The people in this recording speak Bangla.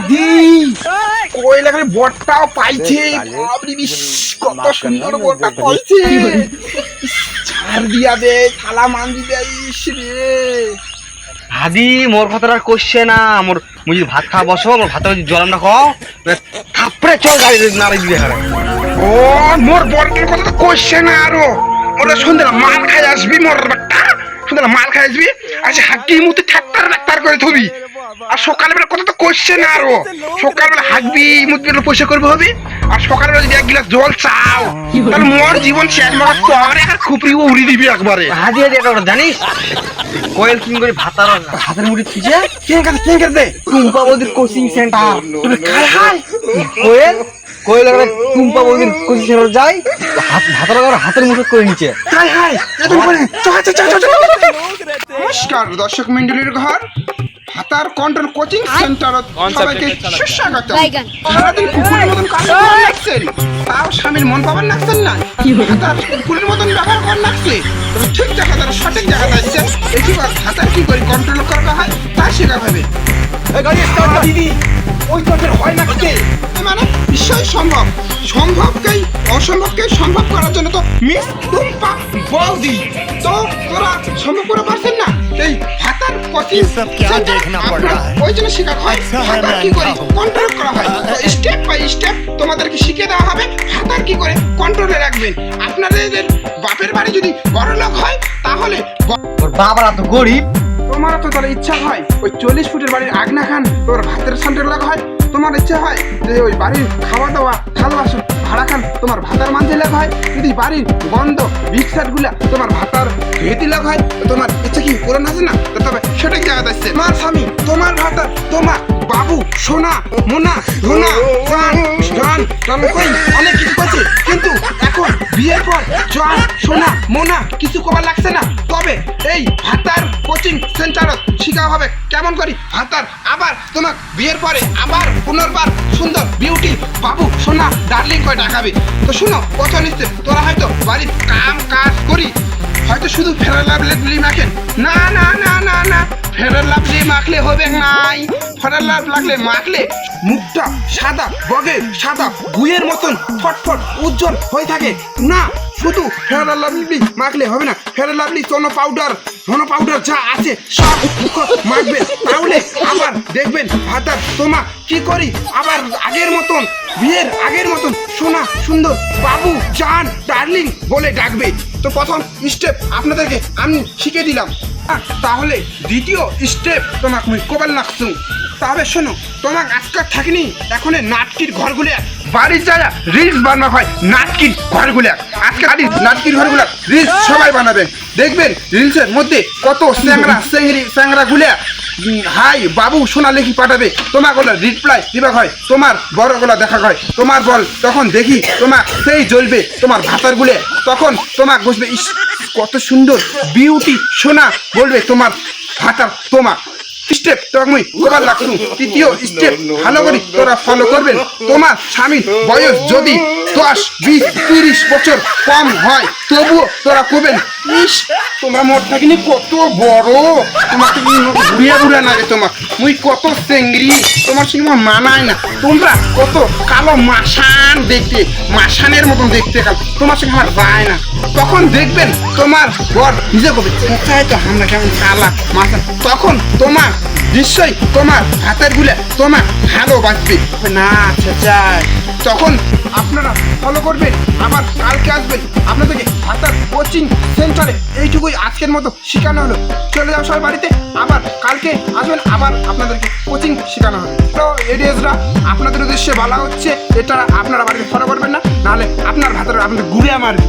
হাদি কই লাগে বটটাও পাইছে কত সুন্দর বটটা পাইছে ছাড় দিয়া দে থালা মানজি দেইস রে হাদি মোর কথাটা কইছে না মোর মুই যদি ভাত খাওয়া বসো মোর ভাতে জলম না খাও থাপড়ে চল গাড়ি নাড়াই দিবে হারে ও মোর বটের কথা তো কইছে না আরো ওরা সন্ধ্যা মাল খাই আসবি মোর বাট্টা সন্ধ্যা মাল খাই আসবি আচ্ছা হাকি মুতে ঠাক্তার করে থবি আর সকালবেলা কথা তো কইছে না আরো সকালবেলা হাঁকবি মুতবি পয়সা করবে হবে আর সকালবেলা যদি এক গ্লাস জল চাও তাহলে মোর জীবন শেষ মাস তোরে আর খুপড়ি উড়ি দিবি একবারে হাদি হাদি একটা জানিস কোয়েল কিং করে ভাতার হাতের মুড়ি থিছে কেন করতে টুম্পা বৌদির কোচিং সেন্টার তুমি খাই হাই কোয়েল কোয়েল একটা টুম্পা বৌদির কোচিং সেন্টার যাই ভাতার হাতের মুঠো করে নিচে হাই হাই এত করে নমস্কার দর্শক মণ্ডলীর ঘর হাতার কন্ট্রোল কোচিং সেন্টার সবাইকে সুস্বাগত সারাদিন কুকুরের মতন কাজ করে লাগছেন তাও স্বামীর মন পাবার লাগছেন না হাতার কুকুরের মতন ব্যবহার করার লাগছে তবে ঠিক জায়গা তারা সঠিক জায়গা যাচ্ছে এবার হাতার কি করে কন্ট্রোল করা হয় তা শেখা হবে দিদি ওই তোদের হয় না কি মানে নিশ্চয়ই সম্ভবকেই অসম্ভবকে সম্ভব করার জন্য তো মিস টুম্পা বৌদি তো তোরা সম্ভব করে পারছেন না এই হাতার কোচিং ওই জন্য শেখানো হয় হাতার কি করে কন্ট্রোল করা হয় স্টেপ বাই স্টেপ তোমাদেরকে শিখিয়ে দেওয়া হবে হাতার কি করে কন্ট্রোলে রাখবেন আপনাদের বাপের বাড়ি যদি বড় লোক হয় তাহলে ওর বাবারা তো গরিব তোমারও তো তাহলে ইচ্ছা হয় ওই 40 ফুটের বাড়ির আগনা খান তোর ভাতের সেন্টার লাগা হয় তোমার ইচ্ছা হয় যে ওই বাড়ির খাওয়া দাওয়া থাল বাসন ভাড়া খান তোমার ভাতার মানতে লাগা হয় যদি বাড়ির বন্ধ বিক্সাট গুলা তোমার ভাতার ভেতি লাগা হয় তোমার ইচ্ছা কি পূরণ আছে না তবে সঠিক জায়গা যাচ্ছে তোমার স্বামী তোমার ভাতার তোমার বাবু সোনা মোনা ধোনা জান কই অনেক কিছু করছে কিন্তু এখন বিয়ের পর জান সোনা মোনা কিছু কবার লাগছে না তবে এই ভাতার কোচিং সেন্টার শিখা হবে কেমন করি ভাতার আবার তোমার বিয়ের পরে আবার পুনর্বার সুন্দর বিউটি বাবু সোনা ডার্লিং করে ডাকাবে তো শুনো কথা নিচ্ছে তোরা হয়তো বাড়ির কাম কাজ করি হয়তো শুধু ফেরার লাভলি মাখেন না না না না না ফেরার লাভলি মাখলে হবে নাই ফেরার লাভ লাগলে মাখলে মুখটা সাদা বগের সাদা গুয়ের মতন ফটফট উজ্জ্বল হয়ে থাকে না শুধু ফেরার লাভলি মাখলে হবে না ফেরার লাভলি ধন পাউডার যা আছে সব মুখ মাখবেন তাহলে আবার দেখবেন ভাতার তোমা কি করি আবার আগের মতন বিয়ের আগের মতন সোনা সুন্দর বাবু জান ডার্লিং বলে ডাকবে তো প্রথম স্টেপ আপনাদেরকে আমি শিখিয়ে দিলাম তাহলে দ্বিতীয় স্টেপ তোমাকে আমি কবার লাগছু তবে শোনো তোমার আজকাল থাকিনি এখন নাটকির ঘরগুলো বাড়ির যারা রিলস বানানো হয় নাটকির ঘরগুলো আজকাল নাটকির ঘরগুলো রিলস সবাই বানাবে দেখবেন রিলসের মধ্যে কত স্যাংরা গুলা হাই বাবু সোনা লেখি পাঠাবে তোমাগুলো রিপ্লাই দিবা হয় তোমার বড়গুলো দেখা হয় তোমার বল তখন দেখি তোমার সেই জ্বলবে তোমার ভাতার গুলে তখন তোমার বসবে ইস কত সুন্দর বিউটি সোনা বলবে তোমার ভাতার তোমার স্টেপ তুমি কবার লাগছু তৃতীয় স্টেপ ভালো করে তোরা ফলো করবেন তোমার স্বামীর বয়স যদি 10-20-30 বছর কম হয় তবুও তোরা করবেন ইস তোমরা মোট থাকিনি কত বড় তোমাকে বুড়িয়া লাগে তোমার মুই কত চেংড়ি তোমার সঙ্গে মানায় না তোমরা কত কালো মাসান দেখতে মাসানের মতন দেখতে কাল তোমার সঙ্গে আমার যায় না তখন দেখবেন তোমার বর নিজে করবে তো আমরা কেমন কালা মাসান তখন তোমার নিশ্চয়ই তোমার হাতের গুলে তোমার ভালোবাসবে না চাচাই তখন আপনারা ফলো করবেন আবার কালকে আসবেন আপনাদেরকে হাতার কোচিং সেন্টারে এইটুকুই আজকের মতো শেখানো হলো চলে যাও সবাই বাড়িতে আবার কালকে আসবেন আবার আপনাদেরকে কোচিং শেখানো হবে তো এডিএসরা আপনাদের উদ্দেশ্যে বলা হচ্ছে এটা আপনারা বাড়িতে ফলো করবেন না নাহলে আপনার ভাতের আপনাদের ঘুরে মারবে